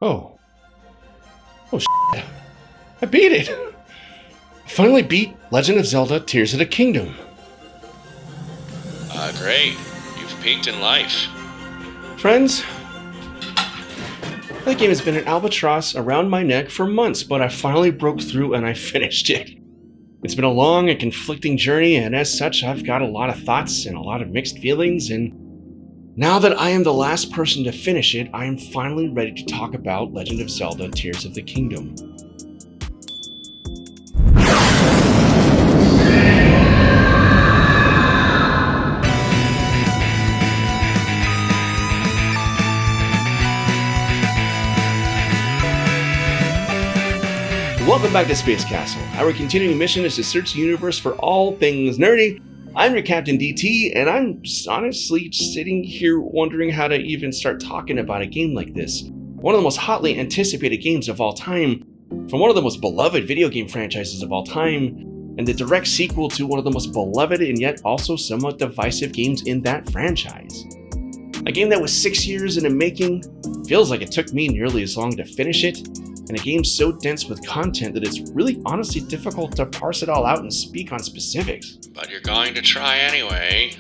Oh. Oh, shit. I beat it! I finally beat Legend of Zelda Tears of the Kingdom. Great. You've peaked in life. Friends, that game has been an albatross around my neck for months, but I finally broke through and I finished it. It's been a long and conflicting journey, and as such, I've got a lot of thoughts and a lot of mixed feelings, and now that I am the last person to finish it, I am finally ready to talk about Legend of Zelda Tears of the Kingdom. Welcome back to Space Castle. Our continuing mission is to search the universe for all things nerdy. I'm your Captain DT, and I'm honestly sitting here wondering how to even start talking about a game like this. One of the most hotly anticipated games of all time, from one of the most beloved video game franchises of all time, and the direct sequel to one of the most beloved and yet also somewhat divisive games in that franchise. A game that was 6 years in the making, feels like it took me nearly as long to finish it, and a game so dense with content that it's really honestly difficult to parse it all out and speak on specifics. But you're going to try anyway.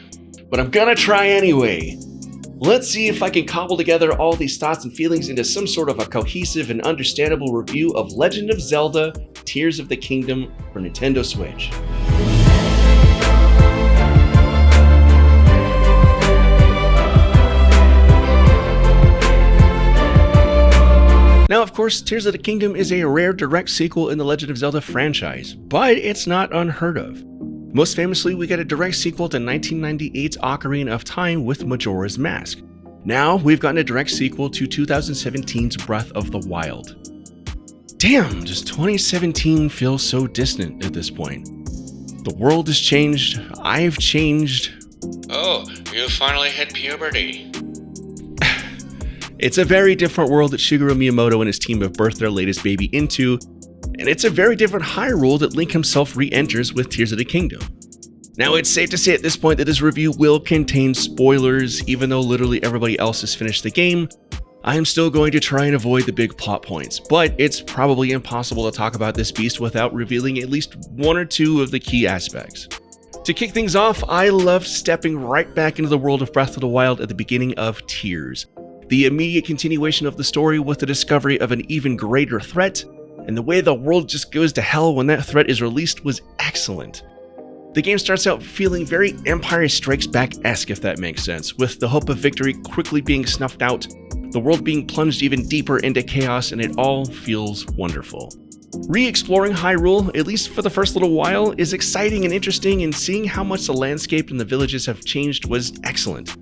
But I'm gonna try anyway. Let's see if I can cobble together all these thoughts and feelings into some sort of a cohesive and understandable review of Legend of Zelda Tears of the Kingdom for Nintendo Switch. Now, of course, Tears of the Kingdom is a rare direct sequel in the Legend of Zelda franchise, but it's not unheard of. Most famously, we get a direct sequel to 1998's Ocarina of Time with Majora's Mask. Now, we've gotten a direct sequel to 2017's Breath of the Wild. Damn, does 2017 feel so distant at this point? The world has changed, I've changed. Oh, you finally hit puberty. It's a very different world that Shigeru Miyamoto and his team have birthed their latest baby into, and it's a very different Hyrule that Link himself re-enters with Tears of the Kingdom. Now, it's safe to say at this point that this review will contain spoilers. Even though literally everybody else has finished the game, I am still going to try and avoid the big plot points, but it's probably impossible to talk about this beast without revealing at least one or two of the key aspects. To kick things off, I loved stepping right back into the world of Breath of the Wild at the beginning of Tears. The immediate continuation of the story with the discovery of an even greater threat, and the way the world just goes to hell when that threat is released was excellent. The game starts out feeling very Empire Strikes Back-esque, if that makes sense, with the hope of victory quickly being snuffed out, the world being plunged even deeper into chaos, and it all feels wonderful. Re-exploring Hyrule, at least for the first little while, is exciting and interesting, and seeing how much the landscape and the villages have changed was excellent.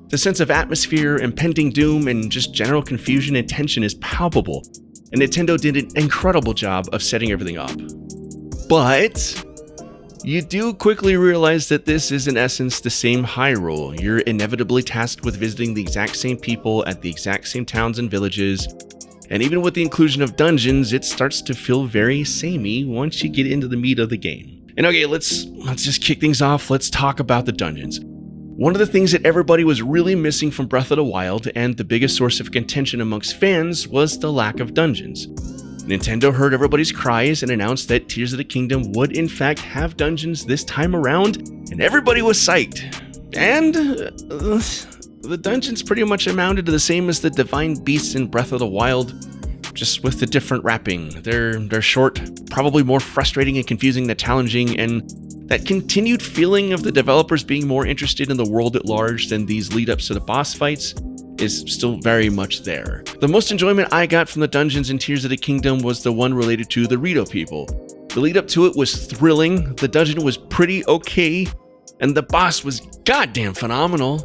The sense of atmosphere, impending doom, and just general confusion and tension is palpable, and Nintendo did an incredible job of setting everything up. But you do quickly realize that this is in essence the same Hyrule. You're inevitably tasked with visiting the exact same people at the exact same towns and villages, and even with the inclusion of dungeons, it starts to feel very samey once you get into the meat of the game. And okay, let's just kick things off. Let's talk about the dungeons. One of the things that everybody was really missing from Breath of the Wild, and the biggest source of contention amongst fans, was the lack of dungeons. Nintendo heard everybody's cries and announced that Tears of the Kingdom would in fact have dungeons this time around, and everybody was psyched. And the dungeons pretty much amounted to the same as the divine beasts in Breath of the Wild, just with a different wrapping. They're short, probably more frustrating and confusing than challenging, and that continued feeling of the developers being more interested in the world at large than these lead-ups to the boss fights is still very much there. The most enjoyment I got from the dungeons in Tears of the Kingdom was the one related to the Rito people. The lead up to it was thrilling, the dungeon was pretty okay, and the boss was goddamn phenomenal.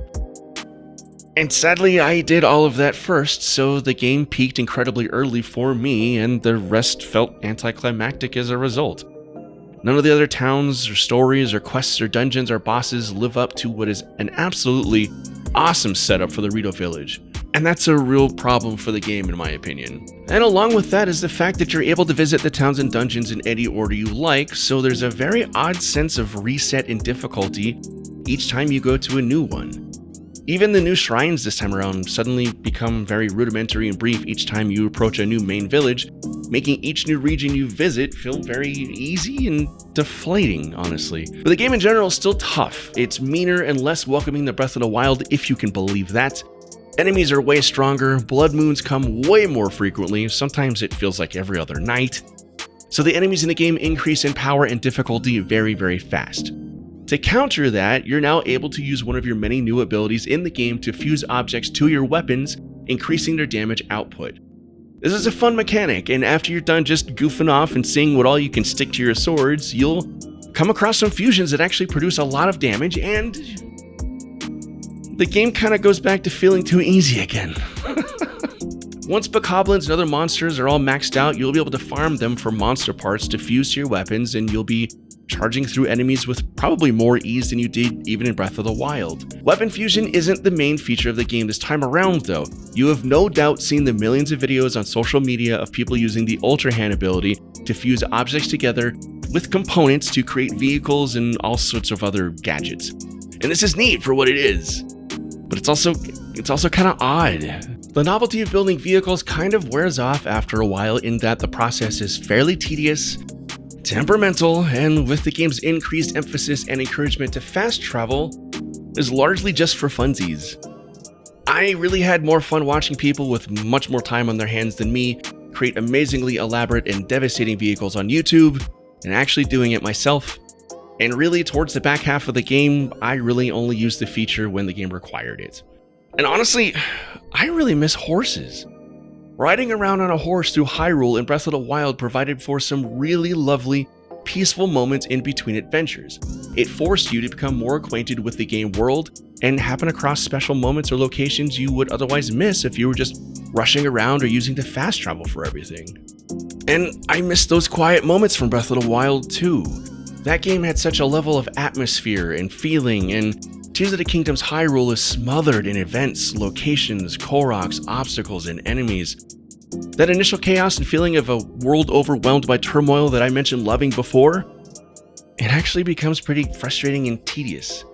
And sadly, I did all of that first, so the game peaked incredibly early for me, and the rest felt anticlimactic as a result. None of the other towns or stories or quests or dungeons or bosses live up to what is an absolutely awesome setup for the Rito village. And that's a real problem for the game in my opinion. And along with that is the fact that you're able to visit the towns and dungeons in any order you like, so there's a very odd sense of reset in difficulty each time you go to a new one. Even the new shrines this time around suddenly become very rudimentary and brief each time you approach a new main village, making each new region you visit feel very easy and deflating, honestly. But the game in general is still tough. It's meaner and less welcoming than Breath of the Wild, if you can believe that. Enemies are way stronger, blood moons come way more frequently, sometimes it feels like every other night. So the enemies in the game increase in power and difficulty very, very fast. To counter that, you're now able to use one of your many new abilities in the game to fuse objects to your weapons, increasing their damage output. This is a fun mechanic, and after you're done just goofing off and seeing what all you can stick to your swords, you'll come across some fusions that actually produce a lot of damage, and the game kind of goes back to feeling too easy again. Once bokoblins and other monsters are all maxed out, you'll be able to farm them for monster parts to fuse to your weapons, and you'll be charging through enemies with probably more ease than you did even in Breath of the Wild. Weapon fusion isn't the main feature of the game this time around though. You have no doubt seen the millions of videos on social media of people using the Ultra Hand ability to fuse objects together with components to create vehicles and all sorts of other gadgets. And this is neat for what it is, but it's also kind of odd. The novelty of building vehicles kind of wears off after a while in that the process is fairly tedious, temperamental, and with the game's increased emphasis and encouragement to fast travel, is largely just for funsies. I really had more fun watching people with much more time on their hands than me create amazingly elaborate and devastating vehicles on YouTube, and actually doing it myself. And really, towards the back half of the game, I really only used the feature when the game required it. And honestly, I really miss horses. Riding around on a horse through Hyrule in Breath of the Wild provided for some really lovely, peaceful moments in between adventures. It forced you to become more acquainted with the game world and happen across special moments or locations you would otherwise miss if you were just rushing around or using the fast travel for everything. And I miss those quiet moments from Breath of the Wild too. That game had such a level of atmosphere and feeling, and Tears of the Kingdom's Hyrule is smothered in events, locations, Koroks, obstacles, and enemies. That initial chaos and feeling of a world overwhelmed by turmoil that I mentioned loving before, it actually becomes pretty frustrating and tedious.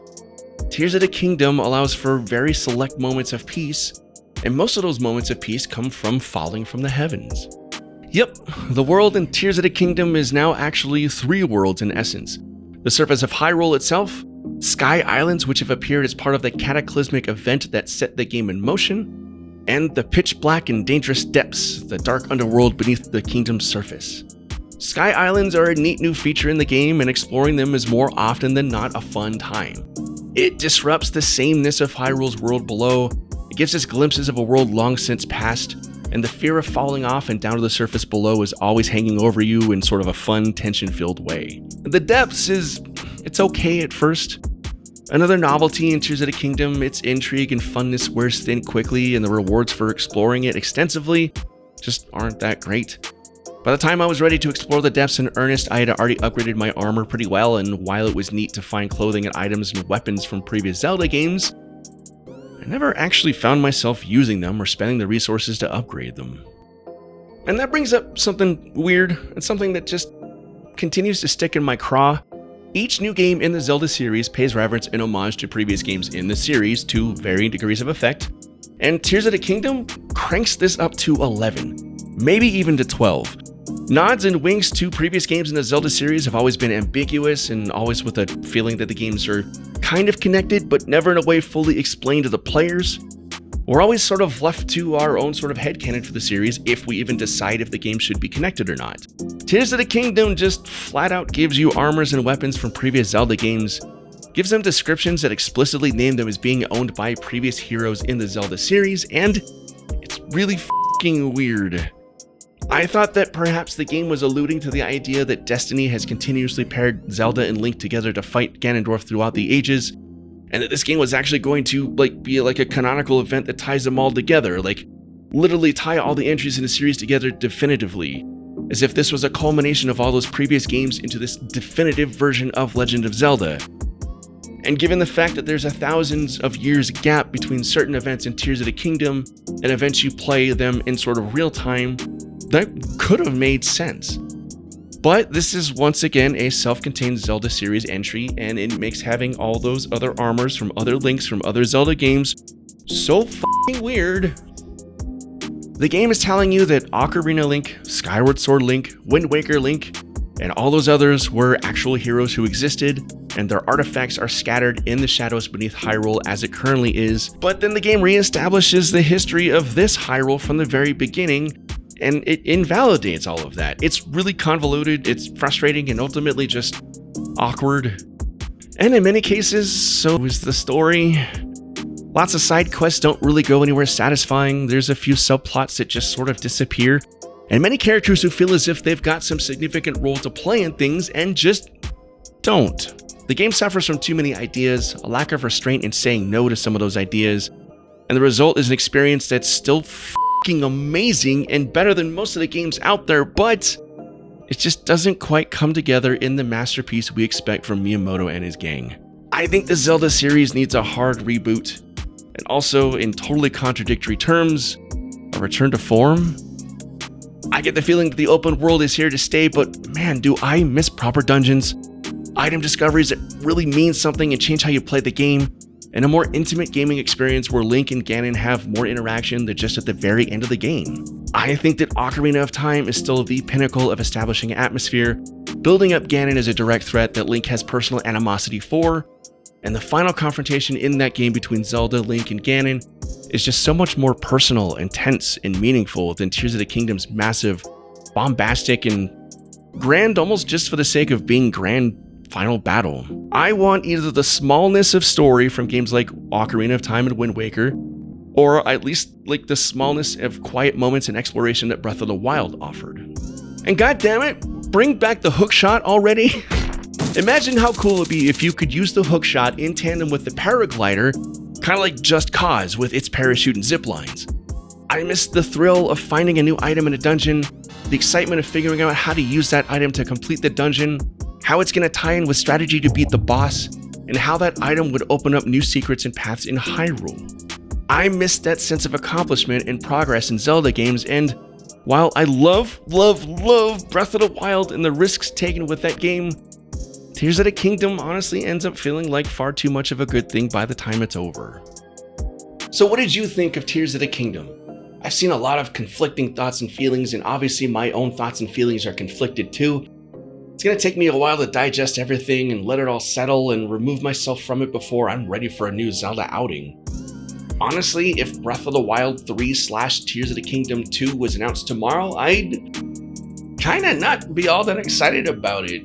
Tears of the Kingdom allows for very select moments of peace, and most of those moments of peace come from falling from the heavens. Yep, the world in Tears of the Kingdom is now actually 3 worlds in essence. The surface of Hyrule itself, Sky Islands, which have appeared as part of the cataclysmic event that set the game in motion, and the pitch black and dangerous depths, the dark underworld beneath the kingdom's surface. Sky Islands are a neat new feature in the game, and exploring them is more often than not a fun time. It disrupts the sameness of Hyrule's world below, it gives us glimpses of a world long since past, and the fear of falling off and down to the surface below is always hanging over you in sort of a fun, tension-filled way. The depths it's okay at first. Another novelty in Tears of the Kingdom, its intrigue and funness wears thin quickly, and the rewards for exploring it extensively just aren't that great. By the time I was ready to explore the depths in earnest, I had already upgraded my armor pretty well, and while it was neat to find clothing and items and weapons from previous Zelda games, I never actually found myself using them or spending the resources to upgrade them. And that brings up something weird, and something that just continues to stick in my craw. Each new game in the Zelda series pays reverence and homage to previous games in the series to varying degrees of effect, and Tears of the Kingdom cranks this up to 11, maybe even to 12. Nods and winks to previous games in the Zelda series have always been ambiguous and always with a feeling that the games are kind of connected, but never in a way fully explained to the players. We're always sort of left to our own sort of headcanon for the series if we even decide if the game should be connected or not. Tears of the Kingdom just flat out gives you armors and weapons from previous Zelda games, gives them descriptions that explicitly name them as being owned by previous heroes in the Zelda series, and it's really f***ing weird. I thought that perhaps the game was alluding to the idea that Destiny has continuously paired Zelda and Link together to fight Ganondorf throughout the ages, and that this game was actually going to be a canonical event that ties them all together, literally tie all the entries in the series together definitively, as if this was a culmination of all those previous games into this definitive version of Legend of Zelda. And given the fact that there's a thousands of years gap between certain events in Tears of the Kingdom and events you play them in sort of real time, that could have made sense. But this is once again a self-contained Zelda series entry, and it makes having all those other armors from other Links from other Zelda games so f***ing weird. The game is telling you that Ocarina Link, Skyward Sword Link, Wind Waker Link, and all those others were actual heroes who existed, and their artifacts are scattered in the shadows beneath Hyrule as it currently is. But then the game reestablishes the history of this Hyrule from the very beginning, and it invalidates all of that. It's really convoluted, it's frustrating, and ultimately just awkward. And in many cases, so is the story. Lots of side quests don't really go anywhere satisfying. There's a few subplots that just sort of disappear, and many characters who feel as if they've got some significant role to play in things and just don't. The game suffers from too many ideas, a lack of restraint in saying no to some of those ideas, and the result is an experience that's still f***ing amazing and better than most of the games out there, but it just doesn't quite come together in the masterpiece we expect from Miyamoto and his gang. I think the Zelda series needs a hard reboot, and also, in totally contradictory terms, a return to form. I get the feeling that the open world is here to stay, but man, do I miss proper dungeons, item discoveries that really mean something and change how you play the game, and a more intimate gaming experience where Link and Ganon have more interaction than just at the very end of the game. I think that Ocarina of Time is still the pinnacle of establishing atmosphere, building up Ganon as a direct threat that Link has personal animosity for, and the final confrontation in that game between Zelda, Link, and Ganon is just so much more personal, intense, and meaningful than Tears of the Kingdom's massive, bombastic, and grand almost just for the sake of being grand final battle. I want either the smallness of story from games like Ocarina of Time and Wind Waker, or at least like the smallness of quiet moments and exploration that Breath of the Wild offered. And goddammit, bring back the hookshot already? Imagine how cool it'd be if you could use the hookshot in tandem with the paraglider, kind of like Just Cause with its parachute and zip lines. I miss the thrill of finding a new item in a dungeon, the excitement of figuring out how to use that item to complete the dungeon, how it's going to tie in with strategy to beat the boss, and how that item would open up new secrets and paths in Hyrule. I miss that sense of accomplishment and progress in Zelda games, and while I love Breath of the Wild and the risks taken with that game, Tears of the Kingdom honestly ends up feeling like far too much of a good thing by the time it's over. So what did you think of Tears of the Kingdom? I've seen a lot of conflicting thoughts and feelings, and obviously my own thoughts and feelings are conflicted too. It's gonna take me a while to digest everything and let it all settle and remove myself from it before I'm ready for a new Zelda outing. Honestly, if Breath of the Wild 3/Tears of the Kingdom 2 was announced tomorrow, I'd kinda not be all that excited about it.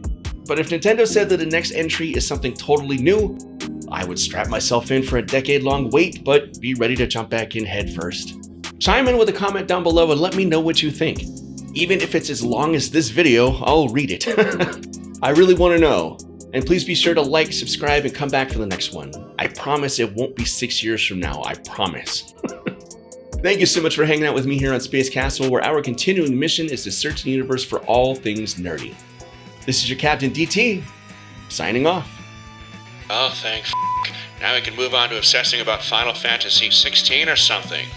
But if Nintendo said that the next entry is something totally new, I would strap myself in for a decade-long wait, but be ready to jump back in head first. Chime in with a comment down below and let me know what you think. Even if it's as long as this video, I'll read it. I really want to know. And please be sure to like, subscribe, and come back for the next one. I promise it won't be 6 years from now, I promise. Thank you so much for hanging out with me here on Space Castle, where our continuing mission is to search the universe for all things nerdy. This is your Captain DT, signing off. Oh, thank f***. Now we can move on to obsessing about Final Fantasy 16 or something.